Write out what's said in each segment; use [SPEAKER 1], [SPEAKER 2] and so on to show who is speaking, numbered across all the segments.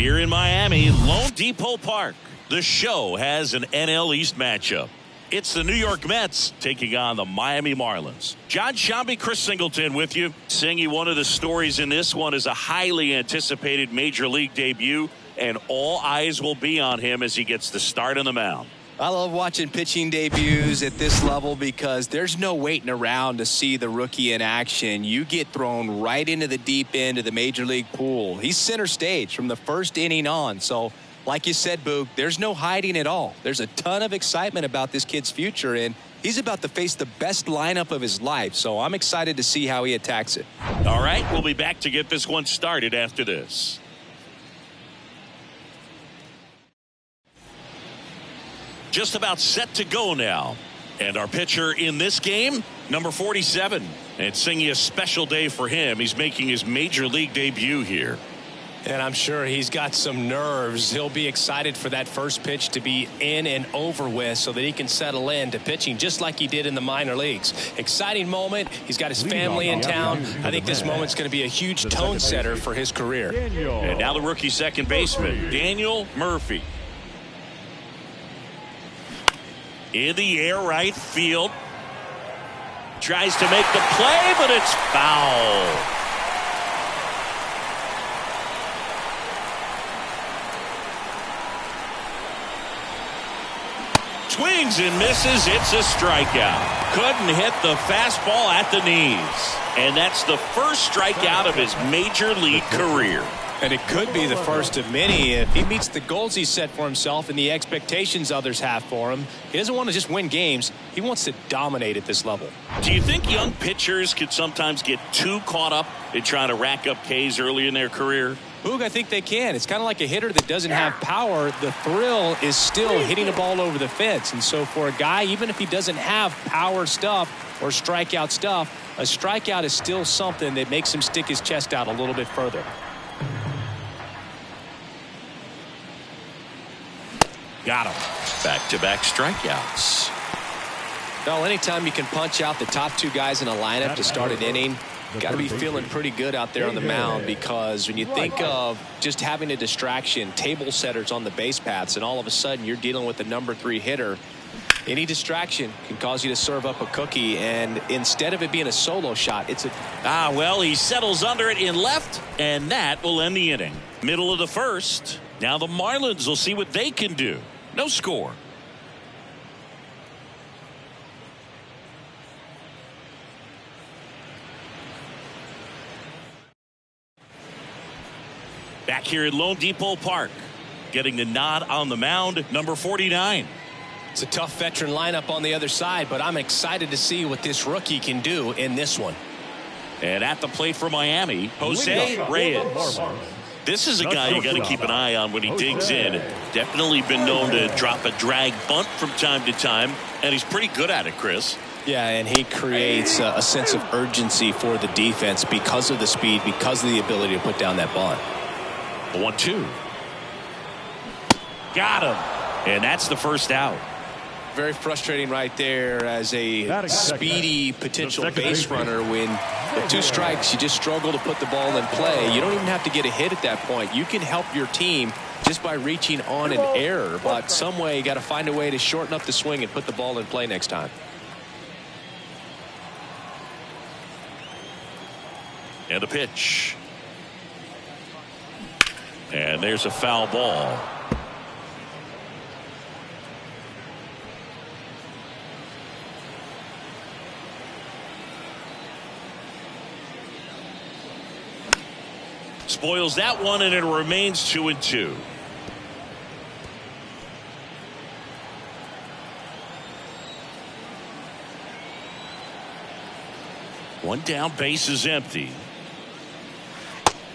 [SPEAKER 1] Here in Miami, Lone Depot Park, the show has an NL East matchup. It's the New York Mets taking on the Miami Marlins. John Shambi, Chris Singleton with you. Singy, one of the stories in this one is a highly anticipated major league debut, and all eyes will be on him as he gets the start on the mound.
[SPEAKER 2] I love watching pitching debuts at this level because there's no waiting around to see the rookie in action. You get thrown right into the deep end of the major league pool. He's center stage from the first inning on. So, like you said, Boog, there's no hiding at all. There's a ton of excitement about this kid's future, and he's about to face the best lineup of his life. So I'm excited to see how he attacks it.
[SPEAKER 1] All right, we'll be back to get this one started after this. Just about set to go now. And our pitcher in this game, number 47. And Singy, a special day for him. He's making his major league debut here.
[SPEAKER 3] And I'm sure he's got some nerves. He'll be excited for that first pitch to be in and over with so that he can settle in to pitching just like he did in the minor leagues. Exciting moment. He's got his family in town. I think this moment's going to be a huge tone setter for his career.
[SPEAKER 1] And now the rookie second baseman, Daniel Murphy. In the air, right field. Tries to make the play, but it's foul. Swings and misses. It's a strikeout. Couldn't hit the fastball at the knees. And that's the first strikeout of his major league career.
[SPEAKER 3] And it could be the first of many if he meets the goals he set for himself and the expectations others have for him. He doesn't want to just win games. He wants to dominate at this level.
[SPEAKER 1] Do you think young pitchers could sometimes get too caught up in trying to rack up Ks early in their career?
[SPEAKER 3] Boog, I think they can. It's kind of like a hitter that doesn't have power. The thrill is still hitting a ball over the fence. And so for a guy, even if he doesn't have power stuff or strikeout stuff, a strikeout is still something that makes him stick his chest out a little bit further.
[SPEAKER 1] Got him. Back-to-back strikeouts.
[SPEAKER 2] Well, anytime you can punch out the top two guys in a lineup to start an inning, got to be feeling pretty good out there on the mound, because when you think of just having a distraction, table setters on the base paths, and all of a sudden you're dealing with the number 3 hitter, any distraction can cause you to serve up a cookie, and instead of it being a solo shot, it's a...
[SPEAKER 1] well, he settles under it in left, and that will end the inning. Middle of the first. Now the Marlins will see what they can do. No score. Back here at Lone Depot Park, getting the nod on the mound, number 49.
[SPEAKER 3] It's a tough veteran lineup on the other side, but I'm excited to see what this rookie can do in this one.
[SPEAKER 1] And at the plate for Miami, Jose Reyes. This is a guy you got to keep an eye on when he digs in. Definitely been known to drop a drag bunt from time to time, and he's pretty good at it, Chris.
[SPEAKER 3] Yeah, and he creates a sense of urgency for the defense because of the speed, because of the ability to put down that bunt.
[SPEAKER 1] 1-2. Got him. And that's the first out.
[SPEAKER 2] Very frustrating right there as a speedy potential base runner. When with 2 strikes, you just struggle to put the ball in play. You don't even have to get a hit at that point. You can help your team just by reaching on an error, but some way you got to find a way to shorten up the swing and put the ball in play next time.
[SPEAKER 1] And a pitch. And there's a foul ball. Spoils that one, and it remains 2-2. One down, base is empty.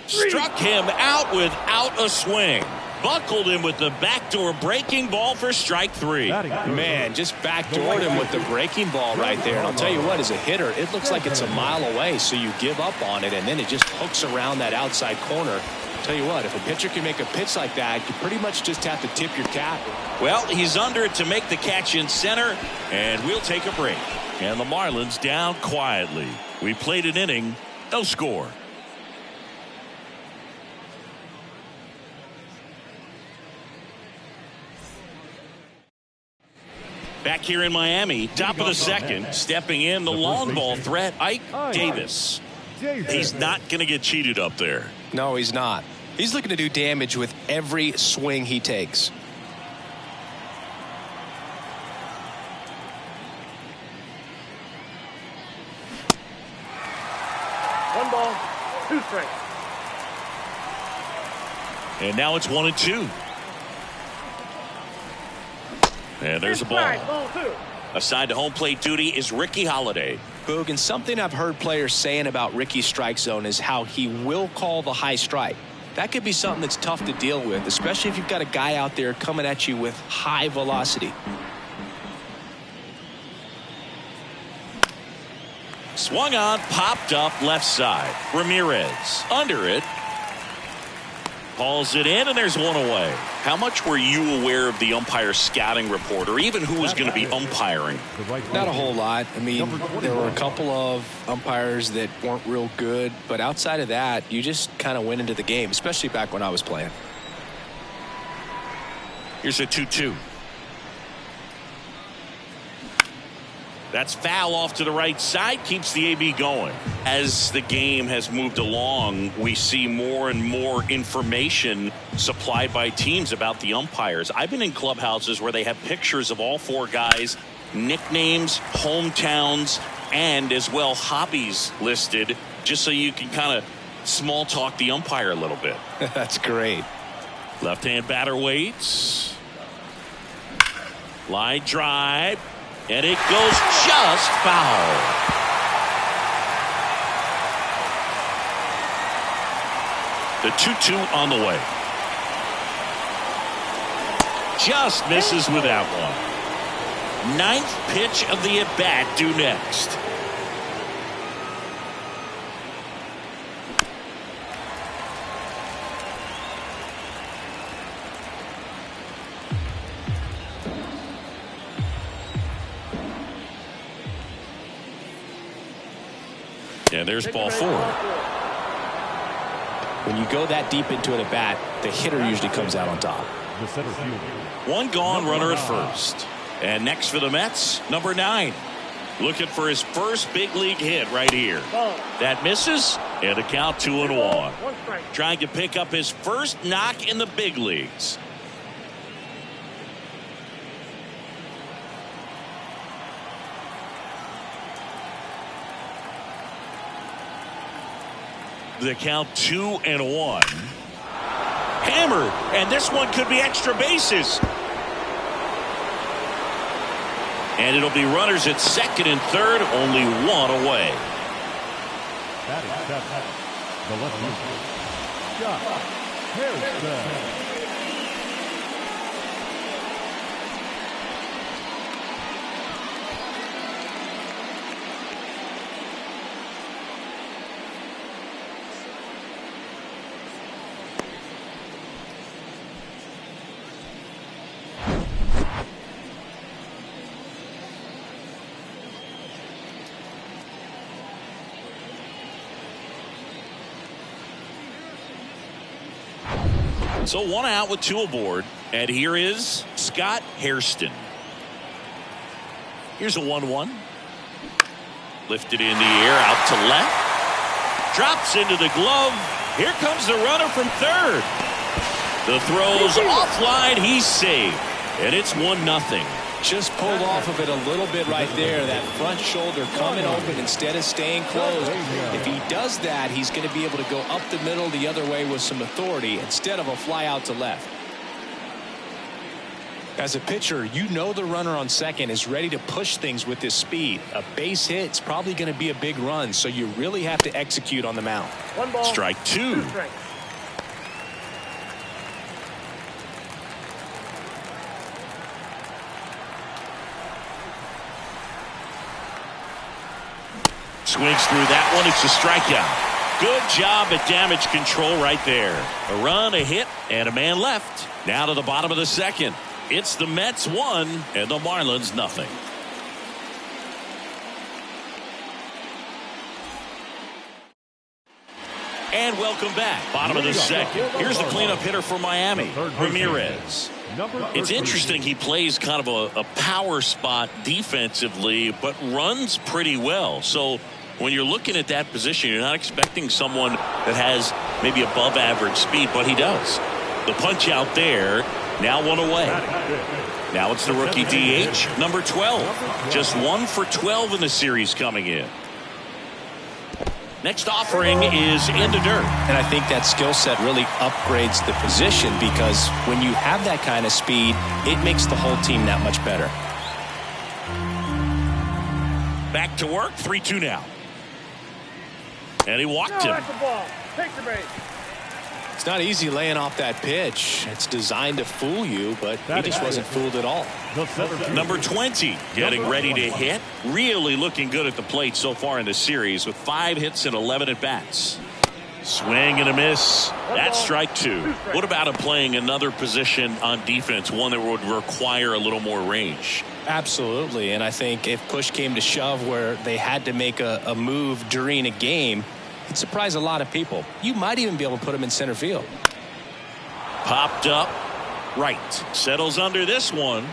[SPEAKER 1] Struck him out without a swing. Buckled him with the backdoor breaking ball for strike 3.
[SPEAKER 3] Man, just backdoored him with the breaking ball right there. And I'll tell you what, as a hitter, it looks like it's a mile away, so you give up on it, and then it just hooks around that outside corner. I'll tell you what, if a pitcher can make a pitch like that, you pretty much just have to tip your cap.
[SPEAKER 1] Well, he's under it to make the catch in center, and we'll take a break. And the Marlins down quietly. We played an inning, no score. Back here in Miami, top of the second, stepping in the long ball threat, Ike Davis. He's not going to get cheated up there.
[SPEAKER 3] No, he's not. He's looking to do damage with every swing he takes.
[SPEAKER 4] One ball, 2 strikes.
[SPEAKER 1] And now it's 1-2. And there's a ball.
[SPEAKER 4] Ball 2.
[SPEAKER 1] Assigned to home plate duty is Ricky Holiday.
[SPEAKER 2] Boog, and something I've heard players saying about Ricky's strike zone is how he will call the high strike. That could be something that's tough to deal with, especially if you've got a guy out there coming at you with high velocity.
[SPEAKER 1] Swung on, popped up left side. Ramirez under it. Hauls it in, and there's one away. How much were you aware of the umpire scouting report, or even who was going to be umpiring?
[SPEAKER 2] Not a whole lot. I mean, there were a couple of umpires that weren't real good, but outside of that, you just kind of went into the game, especially back when I was playing.
[SPEAKER 1] Here's a 2-2. That's foul off to the right side, keeps the AB going. As the game has moved along, we see more and more information supplied by teams about the umpires. I've been in clubhouses where they have pictures of all 4 guys, nicknames, hometowns, and as well hobbies listed, just so you can kind of small talk the umpire a little bit.
[SPEAKER 2] That's great.
[SPEAKER 1] Left-hand batter waits. Line drive. And it goes just foul. The 2-2 on the way. Just misses with that one. 9th pitch of the at-bat due next. And there's ball 4.
[SPEAKER 2] When you go that deep into an at-bat, the hitter usually comes out on top.
[SPEAKER 1] One gone, runner at first. And next for the Mets, number 9. Looking for his first big league hit right here. That misses, and the count 2-1. Trying to pick up his first knock in the big leagues. The count 2-1. Hammered, and this one could be extra bases. And it'll be runners at second and third, only 1 away.
[SPEAKER 5] That is the left fielder, Josh Harrison.
[SPEAKER 1] So 1 out with 2 aboard. And here is Scott Hairston. Here's a 1-1. Lifted in the air out to left. Drops into the glove. Here comes the runner from third. The throw's offline. He's saved. And it's 1-0.
[SPEAKER 2] Just pulled off of it a little bit right there. That front shoulder coming open instead of staying closed. If he does that, he's going to be able to go up the middle the other way with some authority instead of a fly out to left. As a pitcher, you know the runner on second is ready to push things with his speed. A base hit's probably going to be a big run, so you really have to execute on the mound.
[SPEAKER 4] 1 ball,
[SPEAKER 1] Strike 2.
[SPEAKER 4] 2 strikes.
[SPEAKER 1] Swings through that one. It's a strikeout. Good job at damage control right there. A run, a hit, and a man left. Now to the bottom of the second. It's the Mets 1 and the Marlins 0. And welcome back. Bottom of the second. Here's the cleanup hitter for Miami, Ramirez. It's interesting, he plays kind of a power spot defensively, but runs pretty well. So when you're looking at that position, you're not expecting someone that has maybe above average speed, but he does. The punch out there, now one away. Now it's the rookie DH, number 12. Just 1 for 12 in the series coming in. Next offering is in the dirt.
[SPEAKER 3] And I think that skill set really upgrades the position, because when you have that kind of speed, it makes the whole team that much better.
[SPEAKER 1] Back to work, 3-2 now. And he walked him.
[SPEAKER 4] That's the ball. Take the base.
[SPEAKER 3] It's not easy laying off that pitch. It's designed to fool you, but he just wasn't fooled at all.
[SPEAKER 1] Number 20 getting ready to hit. Really looking good at the plate so far in the series with 5 hits and 11 at-bats. Swing and a miss. That's strike 2. What about him playing another position on defense, one that would require a little more range?
[SPEAKER 3] Absolutely, and I think if push came to shove where they had to make a move during a game, it'd surprise a lot of people. You might even be able to put him in center field.
[SPEAKER 1] Popped up right. Settles under this one.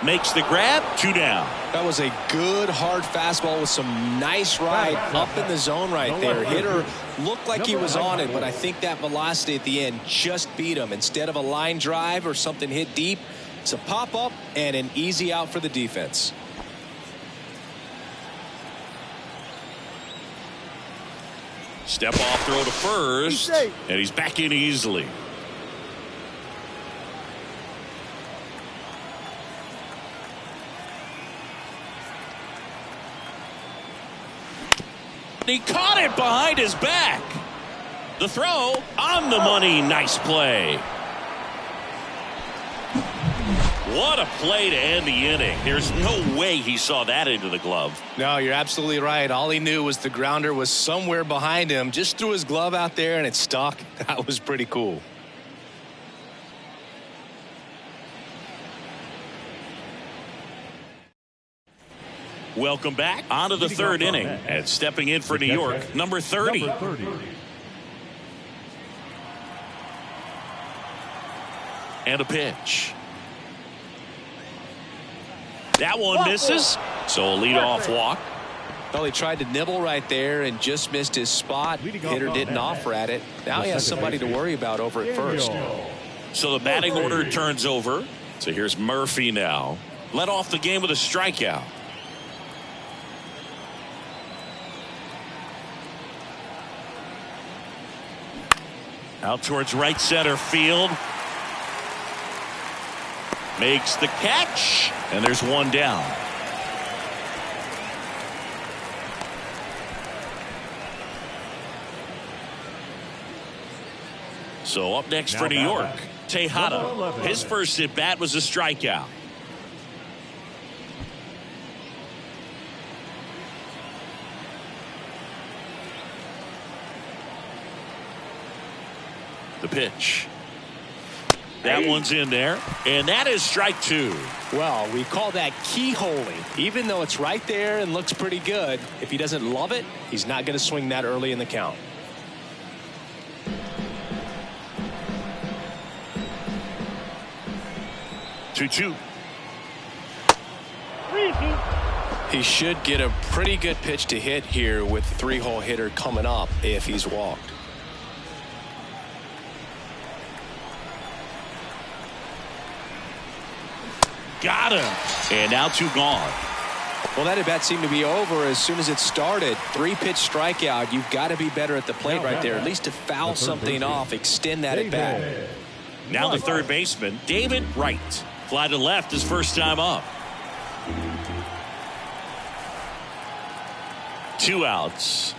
[SPEAKER 1] Makes the grab. 2 down.
[SPEAKER 3] That was a good hard fastball with some nice ride up in the zone right there. Hitter looked like he was on it, but I think that velocity at the end just beat him. Instead of a line drive or something hit deep, it's a pop up and an easy out for the defense.
[SPEAKER 1] Step off throw to first, and he's back in easily. He caught it behind his back. The throw on the money. Nice play. What a play to end the inning. There's no way he saw that into the glove.
[SPEAKER 3] No, you're absolutely right. All he knew was the grounder was somewhere behind him. Just threw his glove out there and it stuck. That was pretty cool.
[SPEAKER 1] Welcome back. On to the third inning. And stepping in for New York, number 30. And a pitch. That one misses. So a leadoff walk.
[SPEAKER 3] Well, he tried to nibble right there and just missed his spot. Hitter didn't offer at it. Now he has somebody to worry about over at first.
[SPEAKER 1] So the batting order turns over. So here's Murphy now. Led off the game with a strikeout. Out towards right center field. Makes the catch. And there's one down. So up next for New York, Tejada. His first at bat was a strikeout. The pitch. That one's in there, and that is strike 2.
[SPEAKER 3] Well, we call that keyholing. Even though it's right there and looks pretty good, if he doesn't love it, he's not going to swing that early in the count.
[SPEAKER 1] Two.
[SPEAKER 3] He should get a pretty good pitch to hit here with the 3-hole hitter coming up if he's walked.
[SPEAKER 1] Got him. And now 2 gone.
[SPEAKER 3] Well, that at bat seemed to be over as soon as it started. 3-pitch strikeout. You've got to be better at the plate right there, at least to foul something off, extend that at bat.
[SPEAKER 1] Now the third baseman, David Wright. Fly to left his first time up. 2 outs.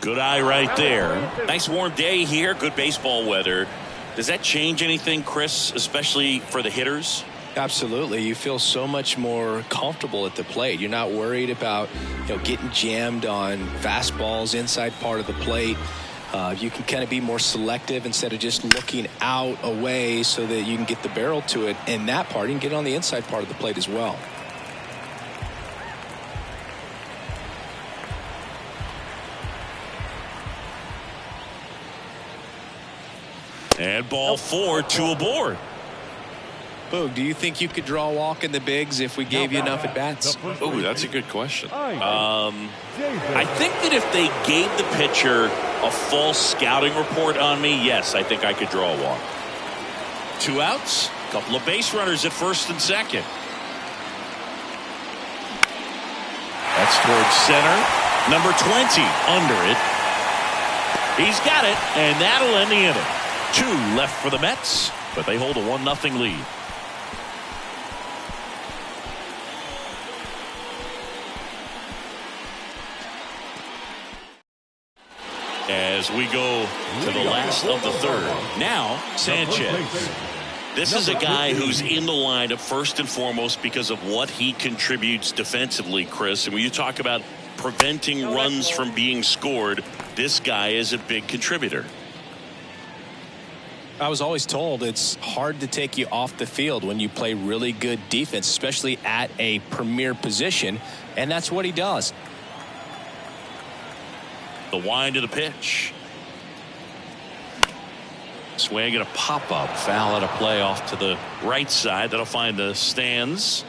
[SPEAKER 1] Good eye right there. Nice warm day here. Good baseball weather. Does that change anything, Chris, especially for the hitters?
[SPEAKER 3] Absolutely. You feel so much more comfortable at the plate. You're not worried about, getting jammed on fastballs inside part of the plate. You can kind of be more selective instead of just looking out away so that you can get the barrel to it. And that part, you can get on the inside part of the plate as well.
[SPEAKER 1] And ball 4, 2 aboard.
[SPEAKER 2] Boog, do you think you could draw a walk in the bigs if we gave you enough at bats?
[SPEAKER 1] Oh, that's a good question. I think that if they gave the pitcher a false scouting report on me, yes, I think I could draw a walk. 2 outs, a couple of base runners at first and second. That's towards center. Number 20 under it. He's got it, and that'll end the inning. 2 left for the Mets, but they hold a 1-0 lead. As we go to the last of the third. Now, Sanchez. This is a guy who's in the lineup first and foremost because of what he contributes defensively, Chris. And when you talk about preventing runs from being scored, this guy is a big contributor.
[SPEAKER 3] I was always told it's hard to take you off the field when you play really good defense, especially at a premier position, and that's what he does.
[SPEAKER 1] The wind of the pitch. Swing and a pop-up. Foul at a play off to the right side. That'll find the stands.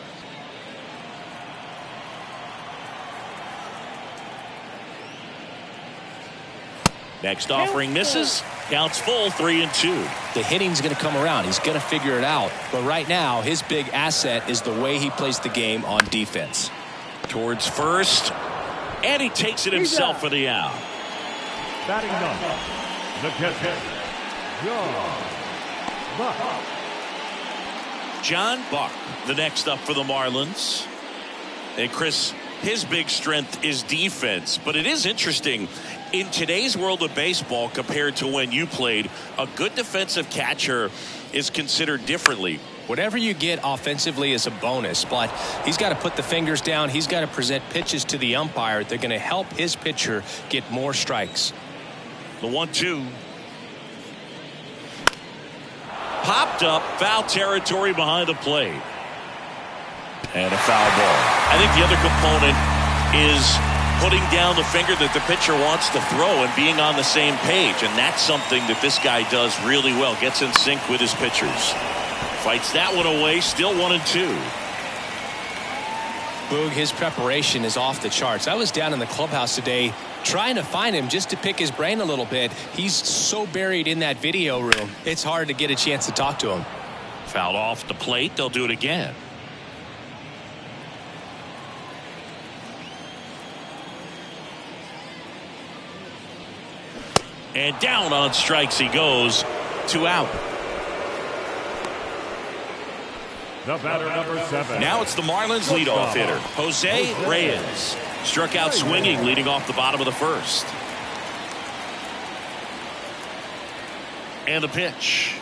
[SPEAKER 1] Next offering misses. Counts full, 3-2.
[SPEAKER 3] The hitting's going to come around. He's going to figure it out. But right now, his big asset is the way he plays the game on defense.
[SPEAKER 1] Towards first. And he takes it himself for the out.
[SPEAKER 5] Batting number, the catcher,
[SPEAKER 1] John Buck, the next up for the Marlins. And Chris, his big strength is defense. But it is interesting. In today's world of baseball, compared to when you played, a good defensive catcher is considered differently.
[SPEAKER 3] Whatever you get offensively is a bonus, but he's got to put the fingers down. He's got to present pitches to the umpire. They're going to help his pitcher get more strikes.
[SPEAKER 1] The 1-2. Popped up, foul territory behind the plate. And a foul ball. I think the other component is putting down the finger that the pitcher wants to throw and being on the same page. And that's something that this guy does really well. Gets in sync with his pitchers. Fights that one away, still 1-2.
[SPEAKER 3] Boog, his preparation is off the charts. I was down in the clubhouse today trying to find him just to pick his brain a little bit. He's so buried in that video room, it's hard to get a chance to talk to him.
[SPEAKER 1] Fouled off the plate. They'll do it again. And down on strikes he goes. 2 out.
[SPEAKER 5] the batter number 7.
[SPEAKER 1] Now it's the Marlins leadoff hitter, Jose Reyes. Struck out swinging, leading off the bottom of the first. And the pitch.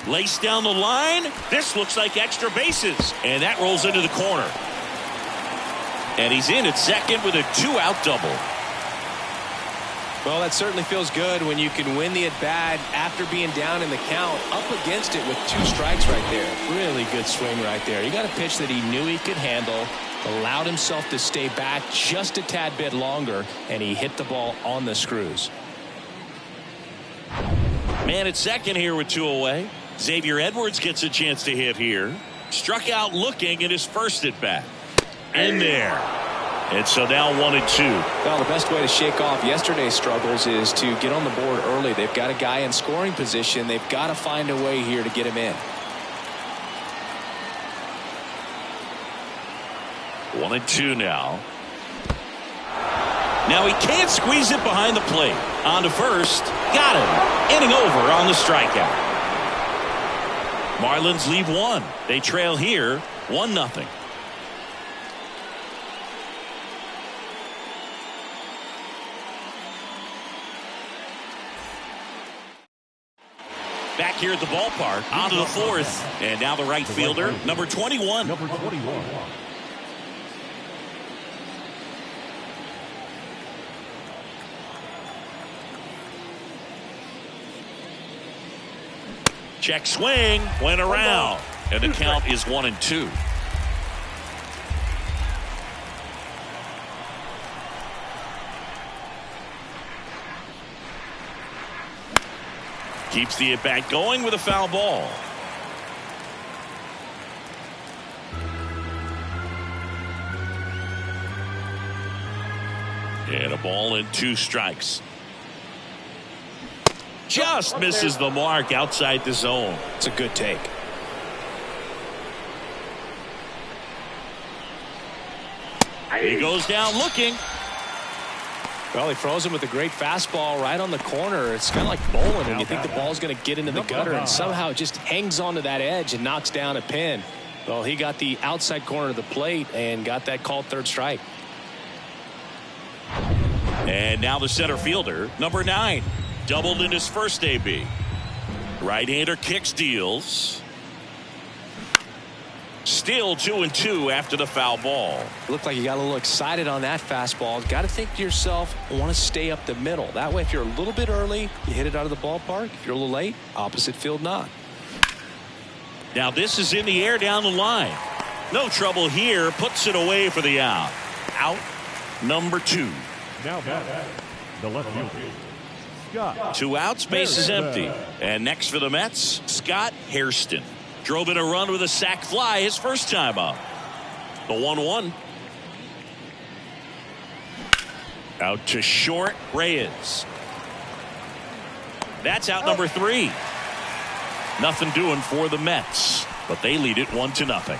[SPEAKER 1] Laced down the line. This looks like extra bases. And that rolls into the corner. And he's in at second with a 2-out double.
[SPEAKER 3] Well, that certainly feels good when you can win the at-bat after being down in the count, up against it with 2 strikes right there. Really good swing right there. He got a pitch that he knew he could handle, allowed himself to stay back just a tad bit longer, and he hit the ball on the screws.
[SPEAKER 1] Man at second here with 2 away. Xavier Edwards gets a chance to hit here. Struck out looking at his first at-bat. In there. And so now 1-2.
[SPEAKER 3] Well, the best way to shake off yesterday's struggles is to get on the board early. They've got a guy in scoring position. They've got to find a way here to get him in.
[SPEAKER 1] 1-2 now. Now he can't squeeze it behind the plate. On to first. Got him. Inning over on the strikeout. Marlins lead 1. They trail here 1-0. Back here at the ballpark, onto the fourth, and now the right fielder, number 21.
[SPEAKER 5] Number 21.
[SPEAKER 1] Check swing, went around, and the count is 1-2. Keeps the at-bat going with a foul ball. And a ball and 2 strikes. Just misses the mark outside the zone.
[SPEAKER 3] It's a good take.
[SPEAKER 1] He goes down looking.
[SPEAKER 3] Well, he throws him with a great fastball right on the corner. It's kind of like bowling, and you think the ball's going to get into the gutter, and somehow it just hangs onto that edge and knocks down a pin. Well, he got the outside corner of the plate and got that called 3rd strike.
[SPEAKER 1] And now the center fielder, number 9, doubled in his first AB. Right-hander kicks, deals. Still 2-2 after the foul ball.
[SPEAKER 3] Looked like you got a little excited on that fastball. Got to think to yourself, I want to stay up the middle. That way, if you're a little bit early, you hit it out of the ballpark. If you're a little late, opposite field knock.
[SPEAKER 1] Now this is in the air down the line. No trouble here. Puts it away for the out. Out number 2.
[SPEAKER 5] Now back, the left fielder, Scott.
[SPEAKER 1] 2 outs, base is empty. And next for the Mets, Scott Hairston. Drove in a run with a sac fly his first time up. The 1-1. Out to short, Reyes. That's out number 3. Nothing doing for the Mets, but they lead it 1-0.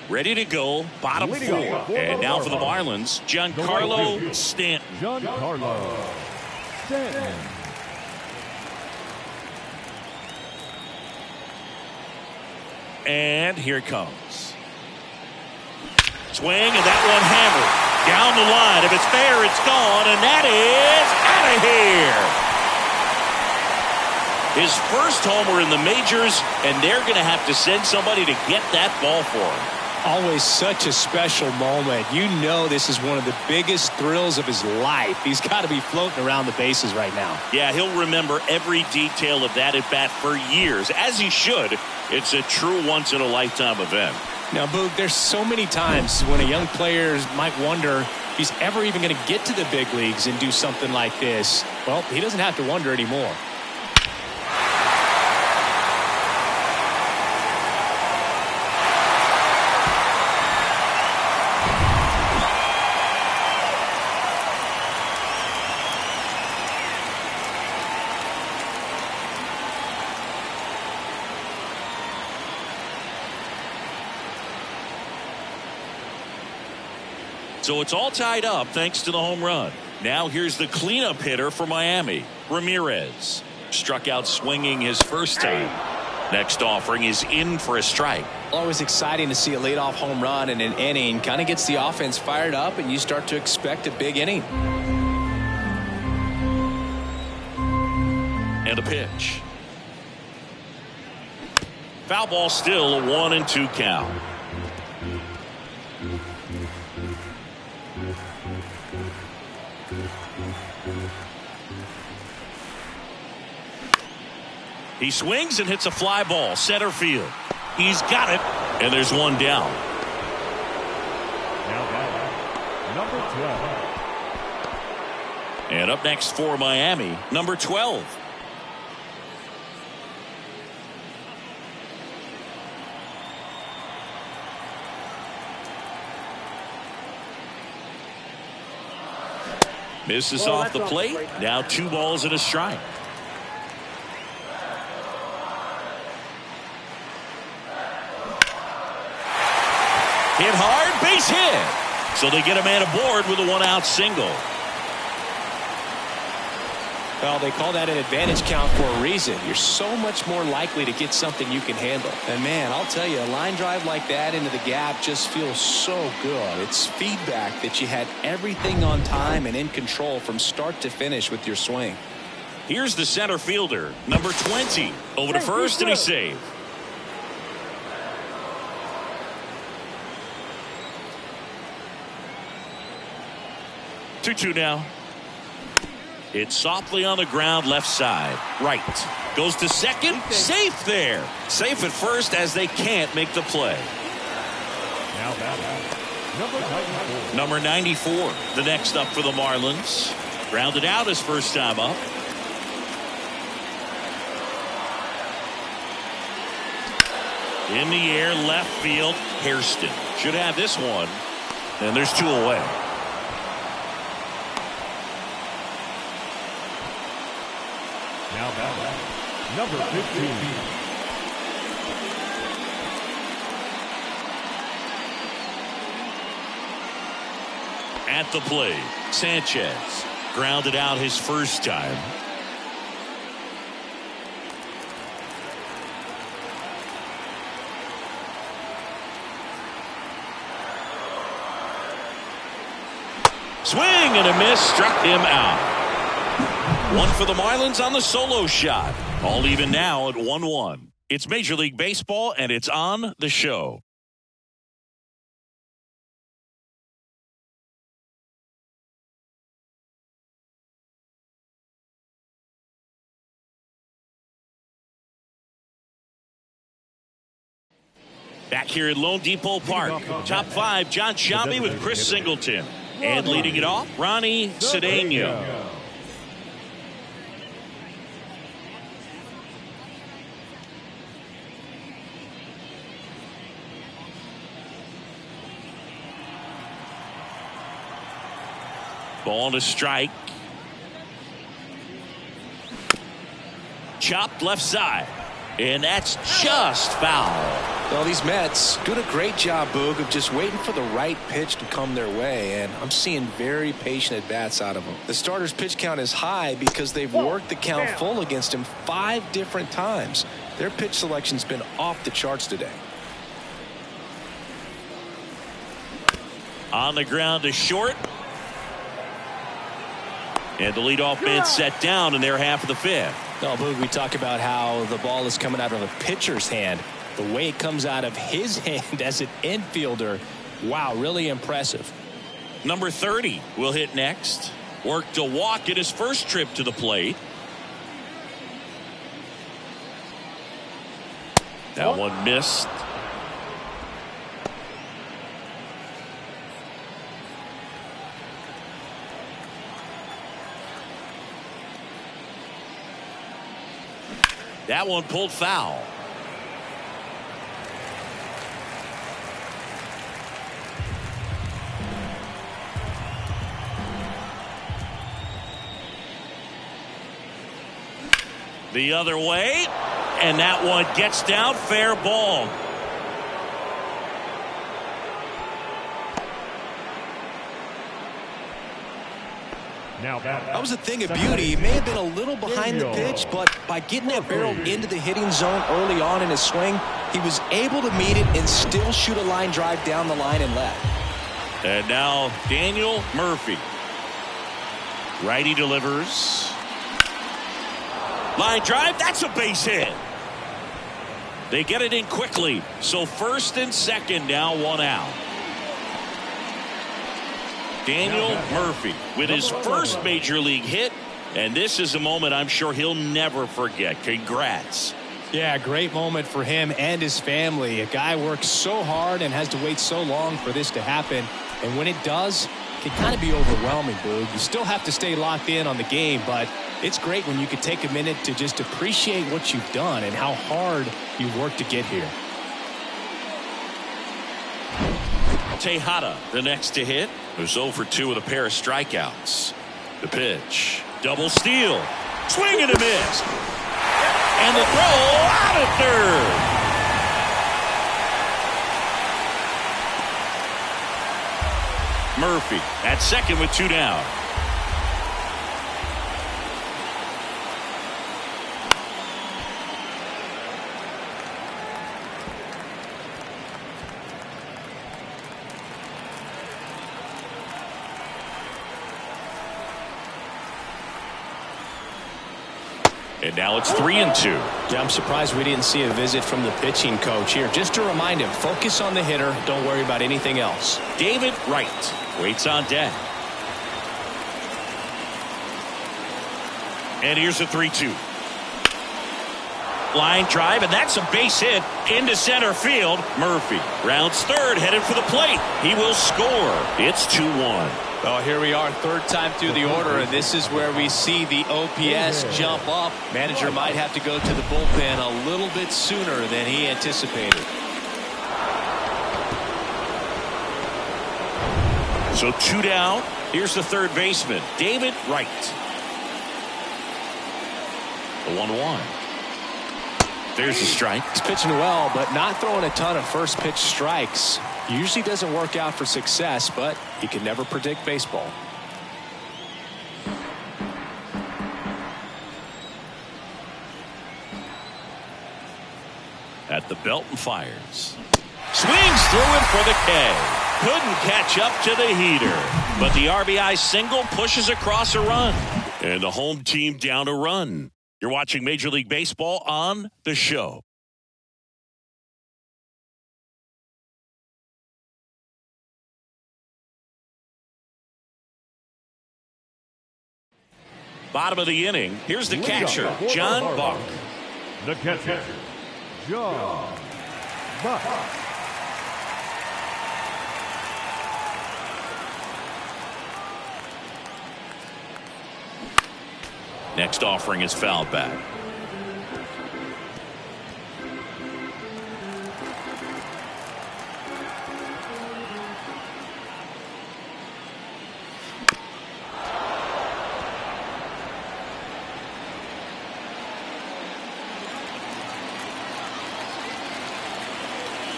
[SPEAKER 1] Ready to go, bottom 4. And now for the Marlins, Giancarlo Stanton.
[SPEAKER 5] Giancarlo Stanton.
[SPEAKER 1] And here it comes. Swing, and that one hammered. Down the line. If it's fair, it's gone, and that is out of here. His first homer in the majors, and they're going to have to send somebody to get that ball for him.
[SPEAKER 3] Always such a special moment. You know this is one of the biggest thrills of his life. He's got to be floating around the bases right now.
[SPEAKER 1] Yeah, he'll remember every detail of that at bat for years, as he should. It's a true once-in-a-lifetime event.
[SPEAKER 3] Now, Boog, there's so many times when a young player might wonder if he's ever even going to get to the big leagues and do something like this. Well, he doesn't have to wonder anymore.
[SPEAKER 1] So it's all tied up thanks to the home run. Now here's the cleanup hitter for Miami, Ramirez. Struck out swinging his first time. Next offering is in for a strike.
[SPEAKER 2] Always exciting to see a leadoff home run in an inning. Kind of gets the offense fired up, and you start to expect a big inning.
[SPEAKER 1] And a pitch. Foul ball, still a 1-2 count. He swings and hits a fly ball, center field. He's got it, and there's one down.
[SPEAKER 5] Now back, number 12.
[SPEAKER 1] And up next for Miami, number 12. Misses off the plate. Now 2 balls and a strike. Hit hard, base hit. So they get a man aboard with a 1-out single.
[SPEAKER 3] Well, they call that an advantage count for a reason. You're so much more likely to get something you can handle.
[SPEAKER 2] And man, I'll tell you, a line drive like that into the gap just feels so good. It's feedback that you had everything on time and in control from start to finish with your swing.
[SPEAKER 1] Here's the center fielder, number 20. Over to first, and he's safe. Two now. It's softly on the ground, left side. Right. Goes to second. Safe there. Safe at first as they can't make the play. Number 94, the next up for the Marlins. Grounded out his first time up. In the air, left field, Hairston should have this one. And there's two away.
[SPEAKER 5] Now batting, number 15.
[SPEAKER 1] At the plate, Sanchez grounded out his first time. Swing and a miss, struck him out. One for the Marlins on the solo shot. All even now at 1-1. It's Major League Baseball, and it's on the show. Back here at Lone Depot Park, top five, John Shambi with Chris Singleton. And leading it off, Ronnie Cedeno. Ball to strike. Chopped left side. And that's just foul.
[SPEAKER 2] Well, these Mets doing a great job, Boog, of just waiting for the right pitch to come their way, and I'm seeing very patient at-bats out of them. The starter's pitch count is high because they've worked the count full against him 5 different times. Their pitch selection's been off the charts today.
[SPEAKER 1] On the ground to short. And the leadoff man set down in their half of the fifth.
[SPEAKER 3] No, Boog, we talk about how the ball is coming out of a pitcher's hand. The way it comes out of his hand as an infielder, wow, really impressive.
[SPEAKER 1] Number 30 will hit next. Worked a walk in his first trip to the plate. That one missed. That one pulled foul. The other way, and that one gets down, fair ball.
[SPEAKER 5] Now
[SPEAKER 2] that was a thing of beauty. He may have been a little behind the pitch, but by getting that barrel into the hitting zone early on in his swing, he was able to meet it and still shoot a line drive down the line and left.
[SPEAKER 1] And now Daniel Murphy. Righty delivers. Line drive, that's a base hit. They get it in quickly. So first and second, now one out. Daniel Murphy with his first major league hit, and this is a moment I'm sure he'll never forget. Congrats.
[SPEAKER 3] Yeah, great moment for him and his family. A guy works so hard and has to wait so long for this to happen, and when it does, it can kind of be overwhelming, Boog. You still have to stay locked in on the game, but it's great when you can take a minute to just appreciate what you've done and how hard you've worked to get here.
[SPEAKER 1] Tejada, the next to hit, who's 0 for 2 with a pair of strikeouts. The pitch, double steal, swing and a miss, and the throw out of third. Murphy at second with 2 down. And now it's 3-2.
[SPEAKER 3] Yeah, I'm surprised we didn't see a visit from the pitching coach here. Just to remind him, focus on the hitter. Don't worry about anything else.
[SPEAKER 1] David Wright waits on deck. And here's a 3-2. Line drive, and that's a base hit into center field. Murphy rounds third, headed for the plate. He will score. It's 2-1.
[SPEAKER 3] Oh, here we are, third time through the order, and this is where we see the OPS jump up. Manager might have to go to the bullpen a little bit sooner than he anticipated.
[SPEAKER 1] So 2 down. Here's the third baseman, David Wright. The 1-1. There's the strike.
[SPEAKER 3] He's pitching well, but not throwing a ton of first pitch strikes. Usually doesn't work out for success, but you can never predict baseball.
[SPEAKER 1] At the belt and fires. Swings through it for the K. Couldn't catch up to the heater, but the RBI single pushes across a run. And the home team down a run. You're watching Major League Baseball on The Show. Bottom of the inning. Here's the catcher, John Buck.
[SPEAKER 5] The catcher, John Buck.
[SPEAKER 1] Next offering is fouled back.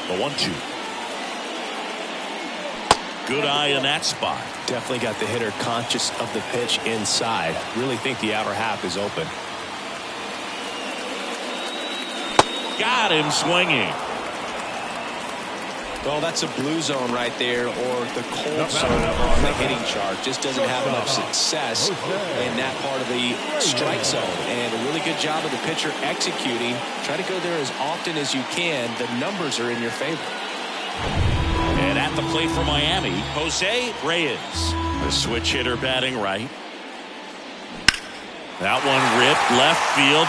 [SPEAKER 1] The 1-2. Good eye in that spot.
[SPEAKER 3] Definitely got the hitter conscious of the pitch inside. Really think the outer half is open.
[SPEAKER 1] Got him swinging.
[SPEAKER 3] Well, that's a blue zone right there, or the cold zone on the hitting chart. Just doesn't have enough success in that part of the strike zone. And a really good job of the pitcher executing. Try to go there as often as you can. The numbers are in your favor.
[SPEAKER 1] And at the plate for Miami, Jose Reyes. The switch hitter batting right. That one ripped left field.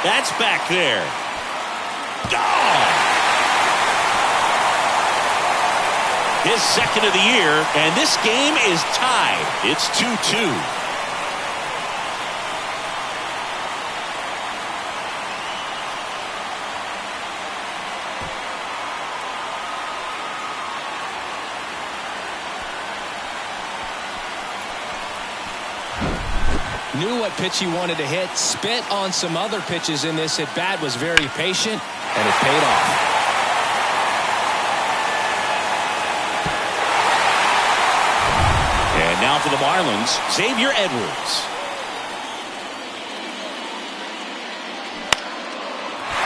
[SPEAKER 1] That's back there. Gone! His second of the year, and this game is tied. It's 2-2.
[SPEAKER 3] Knew what pitch he wanted to hit. Spit on some other pitches in this at bat. Was very patient, and it paid off.
[SPEAKER 1] And now for the Marlins, Xavier Edwards.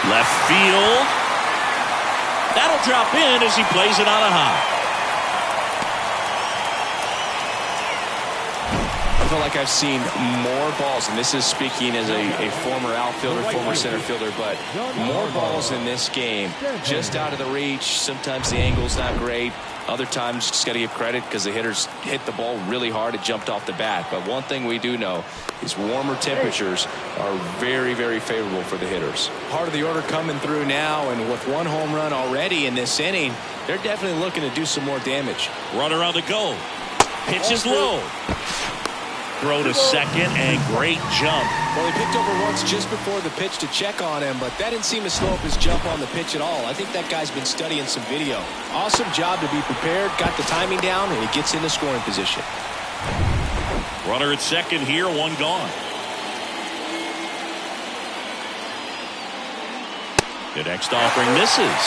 [SPEAKER 1] Left field. That'll drop in as he plays it on a high.
[SPEAKER 3] I feel like I've seen more balls, and this is speaking as a former outfielder, former center fielder, but more balls in this game just out of the reach. Sometimes the angle's not great. Other times, just got to give credit because the hitters hit the ball really hard. It jumped off the bat. But one thing we do know is warmer temperatures are very, very favorable for the hitters. Part of the order coming through now, and with one home run already in this inning, they're definitely looking to do some more damage.
[SPEAKER 1] Runner on the go. Pitch is low. Throw to second, and great jump.
[SPEAKER 3] Well, he picked over once just before the pitch to check on him, but that didn't seem to slow up his jump on the pitch at all. I think that guy's been studying some video. Awesome job to be prepared, got the timing down, and he gets into scoring position.
[SPEAKER 1] Runner at second here, one gone. The next offering misses.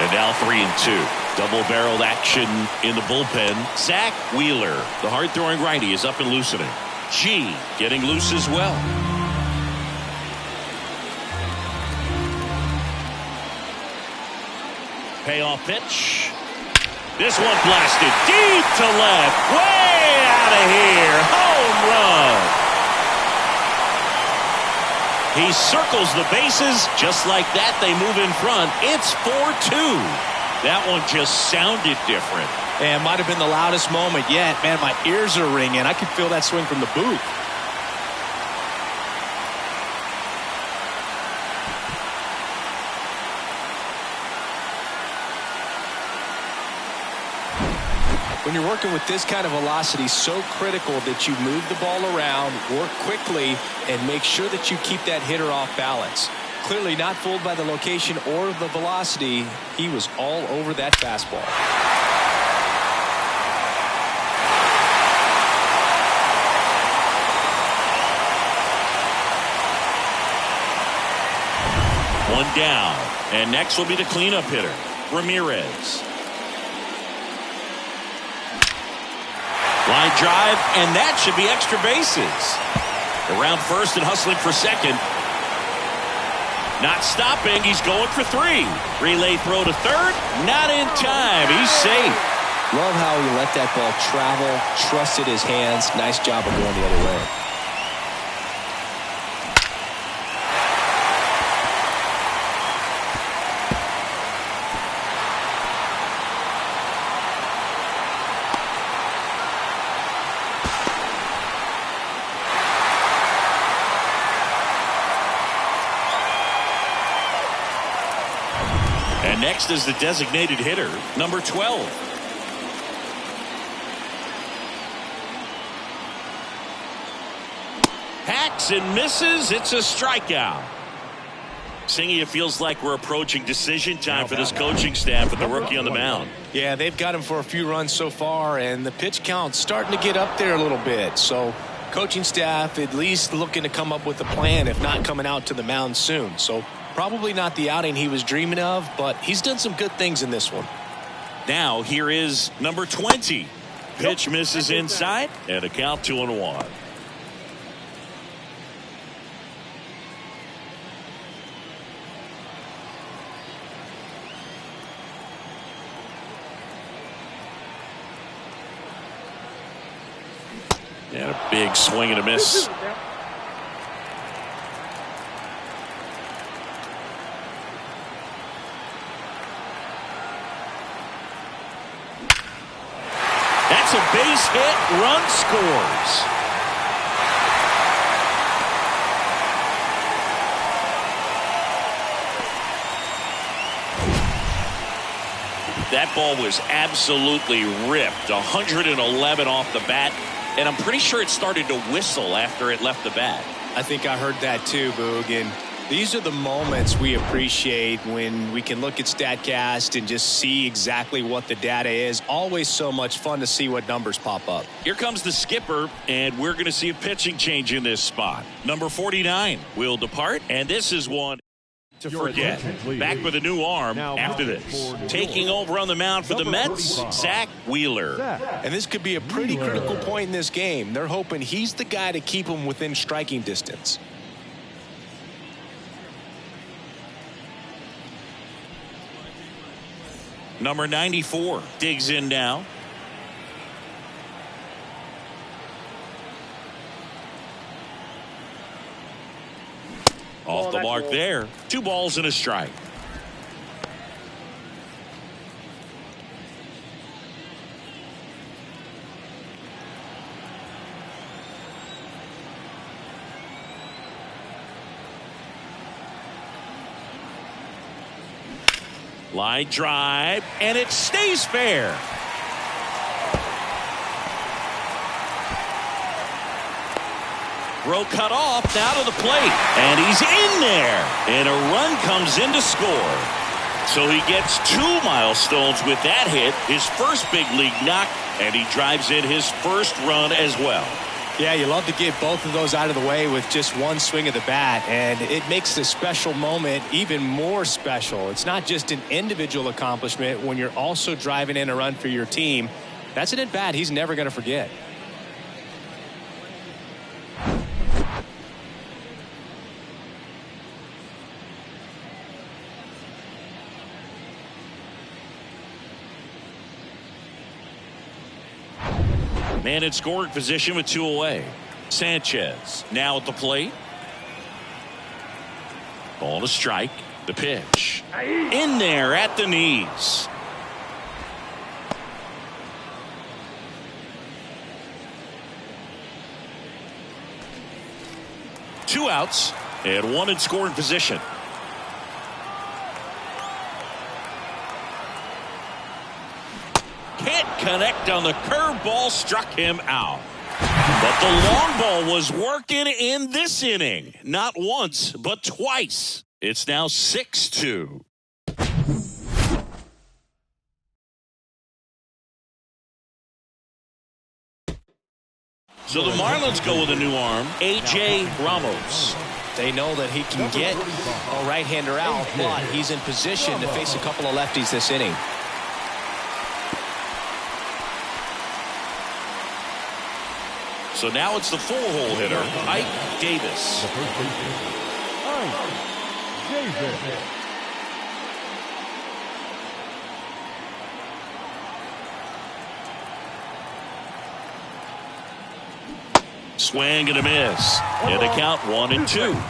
[SPEAKER 1] And now 3-2. Double-barreled action in the bullpen. Zach Wheeler, the hard-throwing righty, is up and loosening. G getting loose as well. Payoff pitch. This one blasted deep to left. Way out of here. Home run. He circles the bases. Just like that, they move in front. It's 4-2. That one just sounded different.
[SPEAKER 3] And might have been the loudest moment yet. Man, my ears are ringing. I can feel that swing from the booth.
[SPEAKER 2] When you're working with this kind of velocity, so critical that you move the ball around, work quickly, and make sure that you keep that hitter off balance. Clearly not fooled by the location or the velocity. He was all over that fastball.
[SPEAKER 1] One down. And next will be the cleanup hitter, Ramirez. Line drive, and that should be extra bases. Around first and hustling for second. Not stopping, he's going for 3. Relay throw to third, not in time, he's safe.
[SPEAKER 2] Love how he let that ball travel, trusted his hands. Nice job of going the other way.
[SPEAKER 1] And next is the designated hitter, number 12. Hacks and misses. It's a strikeout. Singy, it feels like we're approaching decision time for this coaching staff with the rookie on the mound.
[SPEAKER 3] Yeah, they've got him for a few runs so far, and the pitch count's starting to get up there a little bit. So coaching staff at least looking to come up with a plan, if not coming out to the mound soon. So probably not the outing he was dreaming of, but he's done some good things in this one.
[SPEAKER 1] Now here is number 20. Pitch misses inside, and a count 2-1. And a big swing and a miss. That's a base hit. Run scores. That ball was absolutely ripped. 111 off the bat. And I'm pretty sure it started to whistle after it left the bat.
[SPEAKER 3] I think I heard that too, Boog. And these are the moments we appreciate when we can look at StatCast and just see exactly what the data is. Always so much fun to see what numbers pop up.
[SPEAKER 1] Here comes the skipper, and we're going to see a pitching change in this spot. Number 49 will depart, and this is one to forget. Back with a new arm after this. Taking over on the mound for the Mets, Zach Wheeler.
[SPEAKER 3] And this could be a pretty critical point in this game. They're hoping he's the guy to keep them within striking distance.
[SPEAKER 1] Number 94 digs in now. Off the mark there. 2 balls and a strike. Line drive, and it stays fair. Throw cut off, now to the plate, and he's in there, and a run comes in to score. So he gets 2 milestones with that hit, his first big league knock, and he drives in his first run as well.
[SPEAKER 3] Yeah, you love to get both of those out of the way with just one swing of the bat, and it makes the special moment even more special. It's not just an individual accomplishment when you're also driving in a run for your team. That's an at-bat he's never going to forget.
[SPEAKER 1] Man in scoring position with 2 away. Sanchez now at the plate. Ball to strike. The pitch. In there at the knees. Two outs and 1 in scoring position. Can't connect on the curveball, struck him out. But the long ball was working in this inning. Not once, but twice. It's now 6-2. So the Marlins go with a new arm, A.J. Ramos.
[SPEAKER 3] They know that he can get a right-hander out, but he's in position to face a couple of lefties this inning.
[SPEAKER 1] So now it's the full-hole hitter, Ike Davis.
[SPEAKER 5] The first baseman, Ike Davis.
[SPEAKER 1] Swing and a miss. And a count 1-2.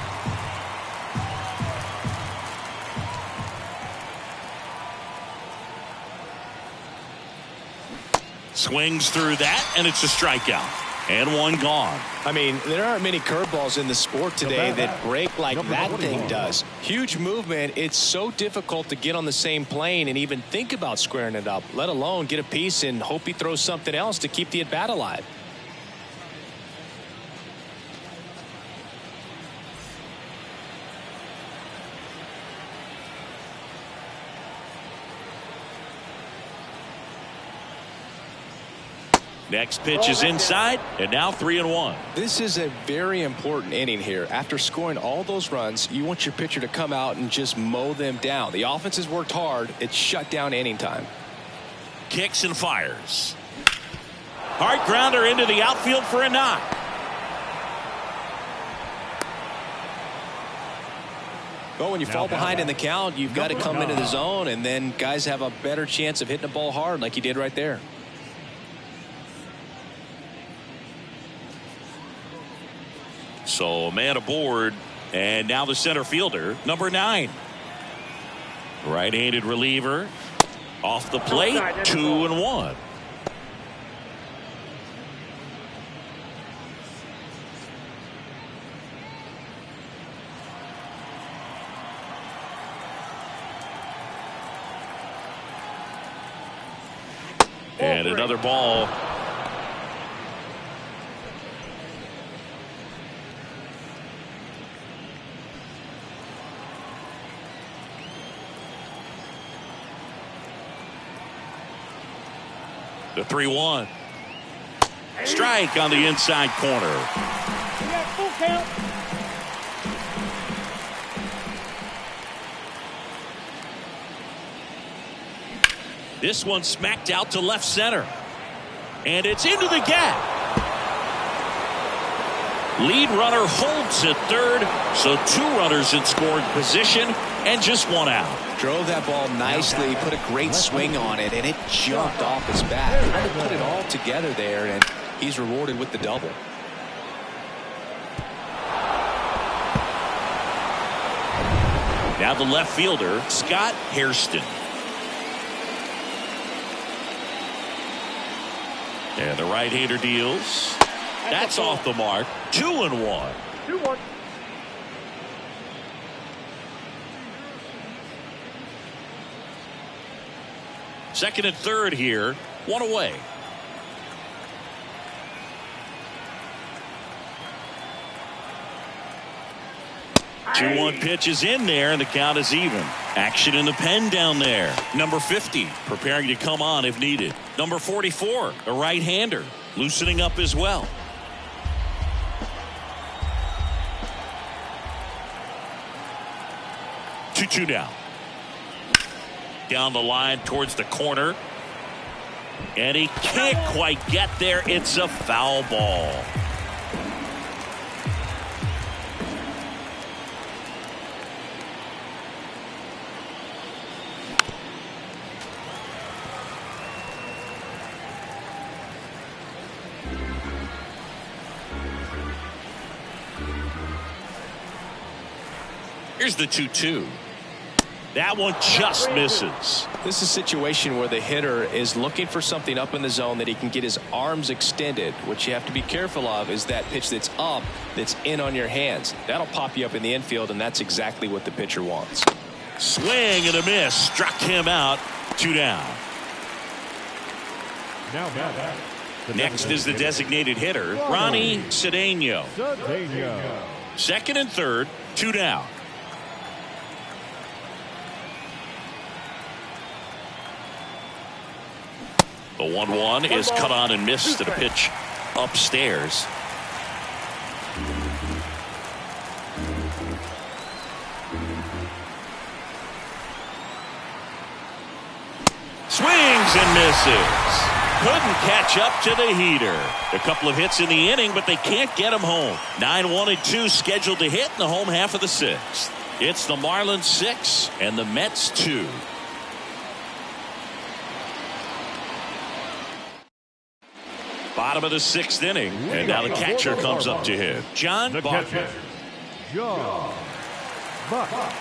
[SPEAKER 1] Swings through that, and it's a strikeout. And one gone.
[SPEAKER 3] I mean, there aren't many curveballs in the sport today that break like that thing does. Huge movement. It's so difficult to get on the same plane and even think about squaring it up, let alone get a piece and hope he throws something else to keep the at-bat alive.
[SPEAKER 1] Next pitch is inside, and now 3-1.
[SPEAKER 3] This is a very important inning here. After scoring all those runs, you want your pitcher to come out and just mow them down. The offense has worked hard. It's shut down inning time.
[SPEAKER 1] Kicks and fires. Hard grounder into the outfield for a knock.
[SPEAKER 3] Well, when you fall behind in the count, you've got to come into the zone, and then guys have a better chance of hitting the ball hard like he did right there.
[SPEAKER 1] So a man aboard, and now the center fielder, number 9. Right-handed reliever, off the plate, 2-1. And another ball. The 3-1. Strike on the inside corner.
[SPEAKER 4] Full count.
[SPEAKER 1] This one smacked out to left center. And it's into the gap. Lead runner holds at third. So 2 runners in scoring position and just 1 out.
[SPEAKER 2] Drove that ball nicely, put a great swing on it, and it jumped off his bat. Trying to put it all together there, and he's rewarded with the double.
[SPEAKER 1] Now the left fielder, Scott Hairston. And the right-hander deals. That's off the mark. 2-1.
[SPEAKER 4] 2-1.
[SPEAKER 1] Second and third here. 1 away. Two 2-1 pitch is in there, and the count is even. Action in the pen down there. Number 50 preparing to come on if needed. Number 44, a right-hander, loosening up as well. 2-2 now. Down the line towards the corner. And he can't quite get there. It's a foul ball. Here's the 2-2. That one just misses.
[SPEAKER 3] This is a situation where the hitter is looking for something up in the zone that he can get his arms extended. What you have to be careful of is that pitch that's up, that's in on your hands. That'll pop you up in the infield, and that's exactly what the pitcher wants.
[SPEAKER 1] Swing and a miss. Struck him out. 2 down.
[SPEAKER 5] Now batting.
[SPEAKER 1] Next is the designated hitter, Ronnie Cedeno. Second and third, 2 down. The 1-1 is cut on and missed at a pitch upstairs. Swings and misses. Couldn't catch up to the heater. A couple of hits in the inning, but they can't get him home. 9-1-2 scheduled to hit in the home half of the 6th. It's the Marlins 6 and the Mets 2. Bottom of the 6th inning, and now the catcher comes up to hit. John Buck.
[SPEAKER 5] John Buck.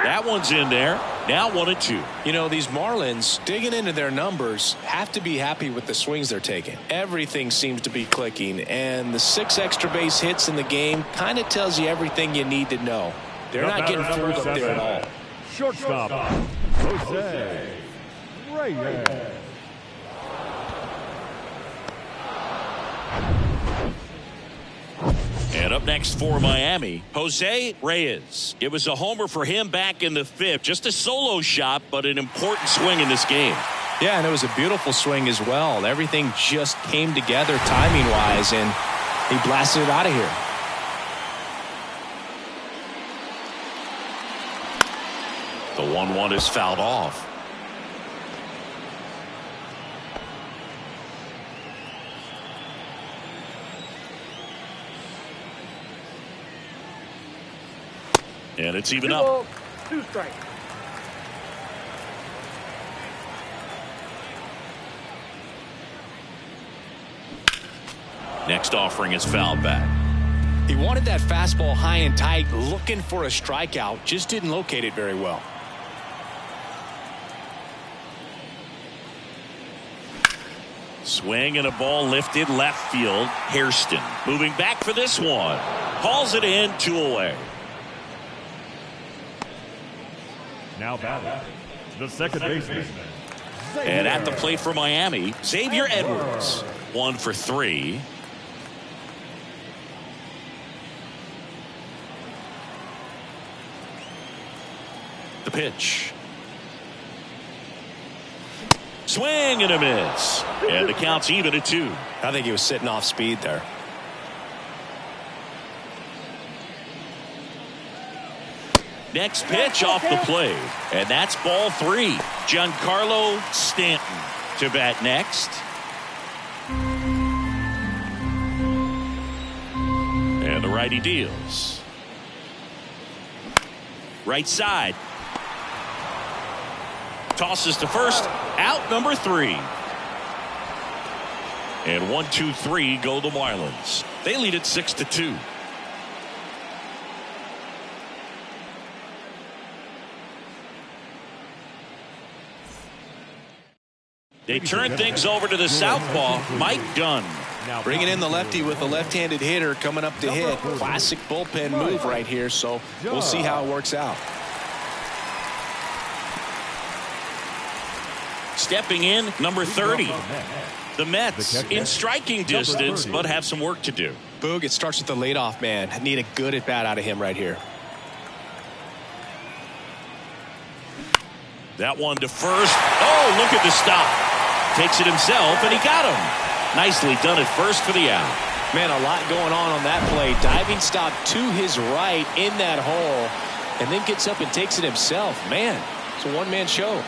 [SPEAKER 1] That one's in there. Now 1-2.
[SPEAKER 3] You know, these Marlins, digging into their numbers, have to be happy with the swings they're taking. Everything seems to be clicking, and the 6 extra base hits in the game kind of tells you everything you need to know. They're not getting fooled up there at all.
[SPEAKER 5] Shortstop, Jose Reyes.
[SPEAKER 1] And up next for Miami, Jose Reyes. It was a homer for him back in the 5th. Just a solo shot, but an important swing in this game.
[SPEAKER 3] Yeah, and it was a beautiful swing as well. Everything just came together timing-wise, and he blasted it out of here.
[SPEAKER 1] The 1-1 is fouled off. And it's even up.
[SPEAKER 4] 2 strikes.
[SPEAKER 1] Next offering is fouled back.
[SPEAKER 3] He wanted that fastball high and tight, looking for a strikeout, just didn't locate it very well.
[SPEAKER 1] Swing and a ball lifted left field. Hairston moving back for this one. Hauls it in, 2 away.
[SPEAKER 5] Now batting, the second baseman.
[SPEAKER 1] And at the plate for Miami, Xavier Edwards. 1 for 3. The pitch. Swing and a miss. And the count's even at 2.
[SPEAKER 3] I think he was sitting off speed there.
[SPEAKER 1] Next pitch off the plate. And that's ball 3. Giancarlo Stanton to bat next. And the righty deals. Right side. Tosses to first. Out number 3. And 1-2-3 go the Marlins. They lead it 6-2. They turn things over to the southpaw, Mike Dunn.
[SPEAKER 3] Bringing in the lefty with a left-handed hitter coming up to hit. Classic bullpen move right here, so we'll see how it works out.
[SPEAKER 1] Stepping in, number 30. The Mets in striking distance, but have some work to do.
[SPEAKER 3] Boog, it starts with the leadoff man. Need a good at-bat out of him right here.
[SPEAKER 1] That one to first. Oh, look at the stop. Takes it himself, and he got him. Nicely done at first for the out.
[SPEAKER 3] Man, a lot going on that play. Diving stop to his right in that hole, and then gets up and takes it himself. Man, it's a one-man show.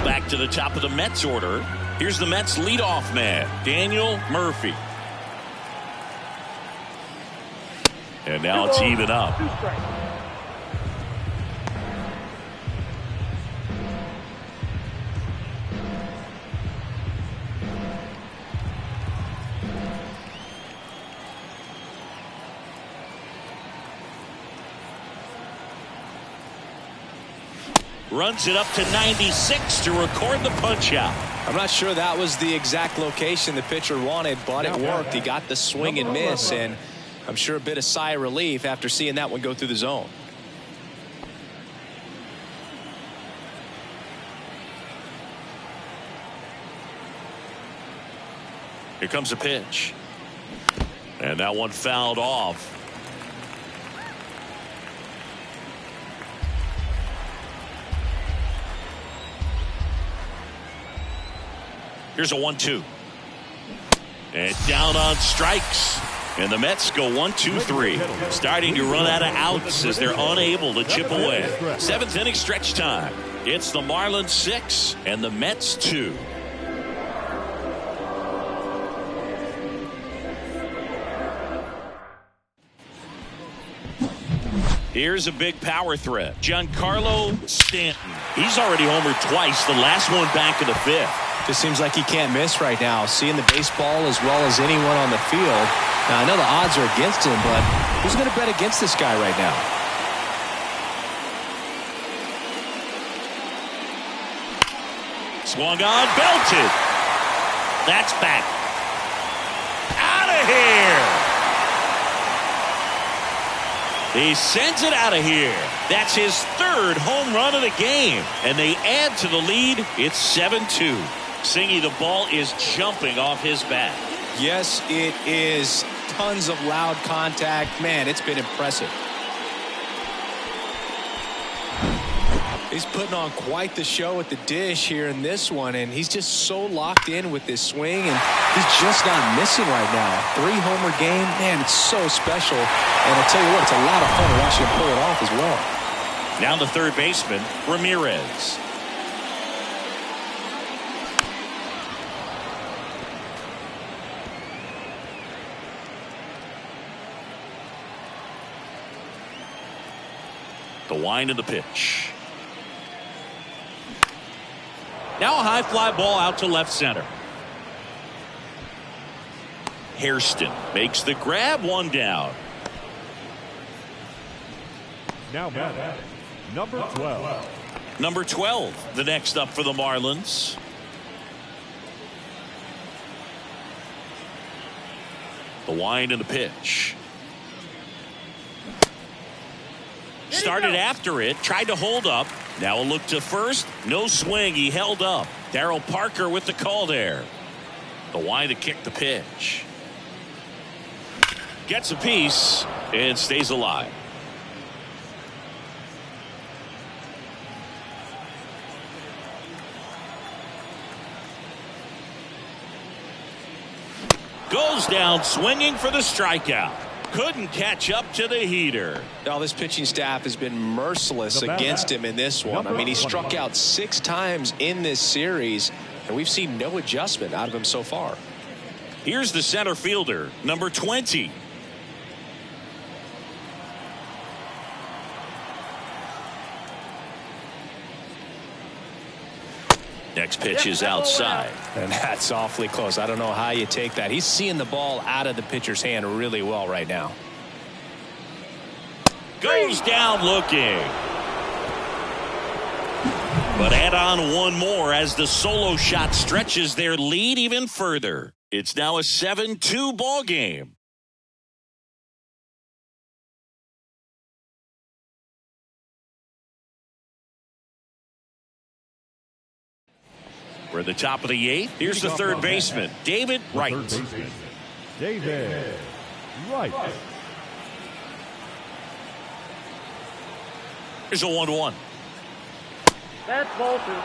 [SPEAKER 1] Back to the top of the Mets order. Here's the Mets leadoff man, Daniel Murphy. And now it's even up.
[SPEAKER 4] 2 strikes.
[SPEAKER 1] Runs it up to 96 to record the punch out.
[SPEAKER 3] I'm not sure that was the exact location the pitcher wanted, but it worked. He got the swing and miss, and I'm sure a bit of sigh of relief after seeing that one go through the zone.
[SPEAKER 1] Here comes a pitch. And that one fouled off. Here's a 1-2. And down on strikes. And the Mets go 1-2-3. Starting to run out of outs as they're unable to chip away. 7th inning stretch time. It's the Marlins 6 and the Mets 2. Here's a big power threat. Giancarlo Stanton. He's already homered twice, the last one back in the 5th.
[SPEAKER 3] Just seems like he can't miss right now. Seeing the baseball as well as anyone on the field. Now, I know the odds are against him, but who's going to bet against this guy right now?
[SPEAKER 1] Swung on, belted. That's back. Out of here. He sends it out of here. That's his 3rd home run of the game. And they add to the lead. It's 7-2. Singy, the ball is jumping off his bat.
[SPEAKER 3] Yes, it is. Tons of loud contact. Man, it's been impressive. He's putting on quite the show at the dish here in this one, and he's just so locked in with this swing, and he's just not missing right now. 3-homer game, man, it's so special. And I'll tell you what, it's a lot of fun watching him pull it off as well.
[SPEAKER 1] Now the third baseman, Ramirez. The wind of the pitch. Now a high fly ball out to left center. Hairston makes the grab, 1 down.
[SPEAKER 5] Now batting, number 12.
[SPEAKER 1] Number 12, the next up for the Marlins. The wind and the pitch. Started after it, tried to hold up. Now a look to first. No swing. He held up. Darryl Parker with the call there. The wind to kick the pitch. Gets a piece and stays alive. Goes down swinging for the strikeout. Couldn't catch up to the heater.
[SPEAKER 3] Now this pitching staff has been merciless against him in this one. I mean, he struck out 6 times in this series, and we've seen no adjustment out of him so far.
[SPEAKER 1] Here's the center fielder, number 20. Next pitch is outside.
[SPEAKER 3] And that's awfully close. I don't know how you take that. He's seeing the ball out of the pitcher's hand really well right now.
[SPEAKER 1] Goes down looking. But add on one more as the solo shot stretches their lead even further. It's now a 7-2 ball game. We're at the top of the 8th. Here's the third baseman, David Wright.
[SPEAKER 5] David Wright.
[SPEAKER 1] Here's a 1-1.
[SPEAKER 4] That's Bolton.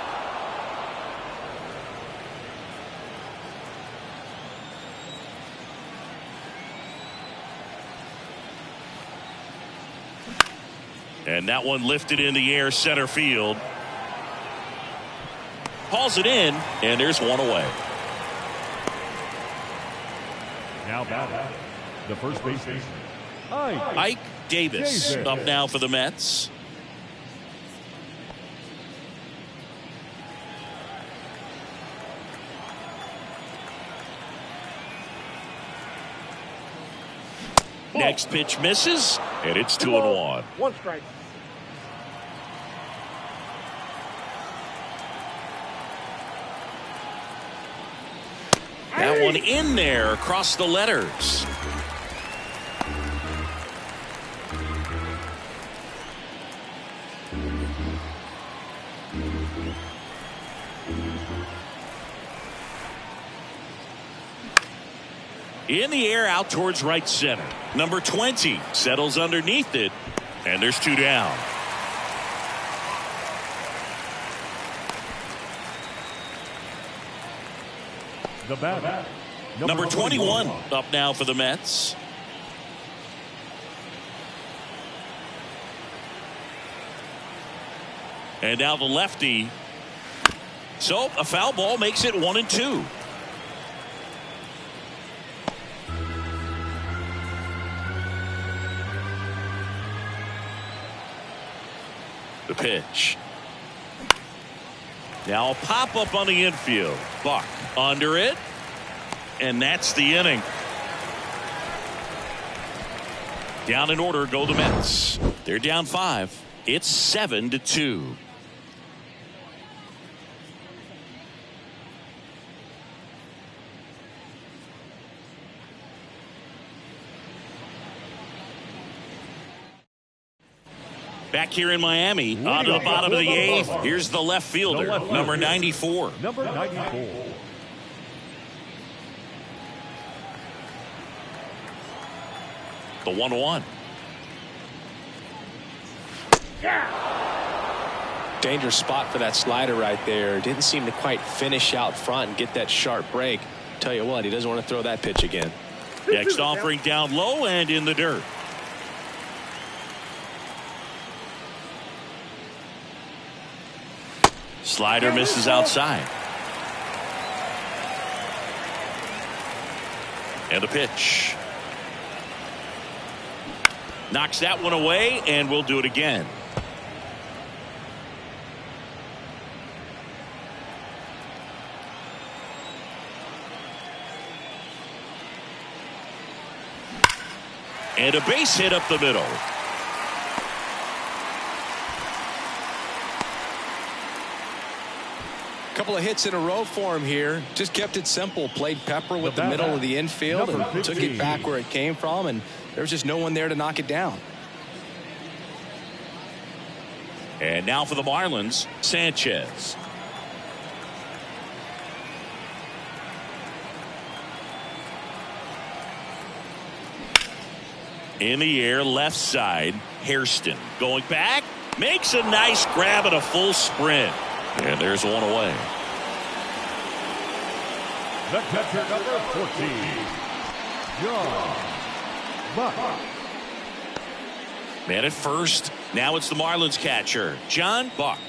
[SPEAKER 1] And that one lifted in the air center field. Hauls it in, and there's one away.
[SPEAKER 5] Now batting, the first baseman,
[SPEAKER 1] Ike Davis up now for the Mets. Next pitch misses, and it's 2-1.
[SPEAKER 4] 1 strike.
[SPEAKER 1] That one in there across the letters. In the air out towards right center. Number 20 settles underneath it, and there's 2 down.
[SPEAKER 5] The batter,
[SPEAKER 1] Number 21 up now for the Mets. And now the lefty. So a foul ball makes it 1-2. The pitch. Now a pop up on the infield. Buck under it. And that's the inning. Down in order go the Mets. They're down 5. It's 7-2. Back here in Miami, on to the bottom of the 8th. Here's the left fielder, number 94.
[SPEAKER 5] Number 94.
[SPEAKER 1] The 1-1.
[SPEAKER 3] Dangerous spot for that slider right there. Didn't seem to quite finish out front and get that sharp break. Tell you what, he doesn't want to throw that pitch again.
[SPEAKER 1] Next offering down low and in the dirt. Slider misses outside. And a pitch. Knocks that one away, and we'll do it again. And a base hit up the middle.
[SPEAKER 2] Couple of hits in a row for him here. Just kept it simple. Played pepper with the middle of the infield and took it back where it came from, and there's just no one there to knock it down.
[SPEAKER 1] And now for the Marlins, Sanchez. In the air, left side, Hairston going back, makes a nice grab and a full sprint. And there's one away.
[SPEAKER 5] The catcher, number 14, John Buck.
[SPEAKER 1] Man at first. Now it's the Marlins catcher, John Buck.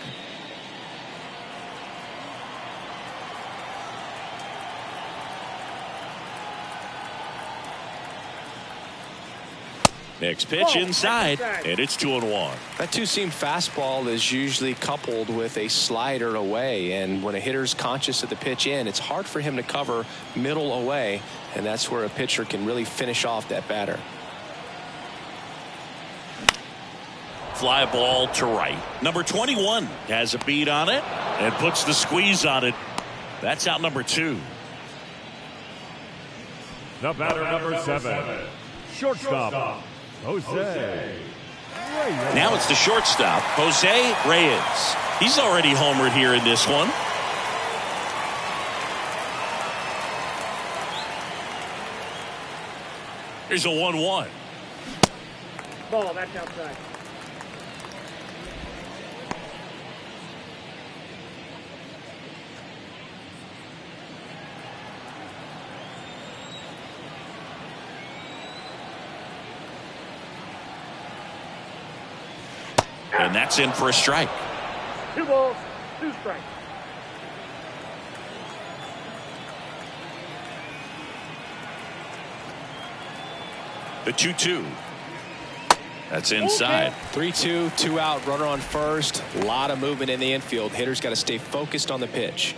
[SPEAKER 1] Next pitch inside, and it's 2-1.
[SPEAKER 3] That two-seam fastball is usually coupled with a slider away, and when a hitter's conscious of the pitch in, it's hard for him to cover middle away, and that's where a pitcher can really finish off that batter.
[SPEAKER 1] Fly ball to right. Number 21 has a beat on it and puts the squeeze on it. That's out number 2.
[SPEAKER 5] The batter, number 7, shortstop, Jose.
[SPEAKER 1] Now it's the shortstop, Jose Reyes. He's already homered here in this one. Here's a 1-1.
[SPEAKER 4] Ball, that's outside.
[SPEAKER 1] And that's in for a strike.
[SPEAKER 4] 2 balls, 2 strikes.
[SPEAKER 1] The 2-2. That's inside.
[SPEAKER 3] 3-2, 2 out, runner on first. A lot of movement in the infield. Hitter's got to stay focused on the pitch.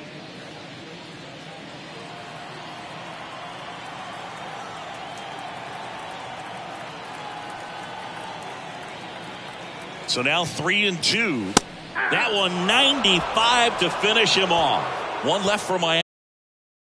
[SPEAKER 1] So now 3-2. That one 95 to finish him off. One left for Miami.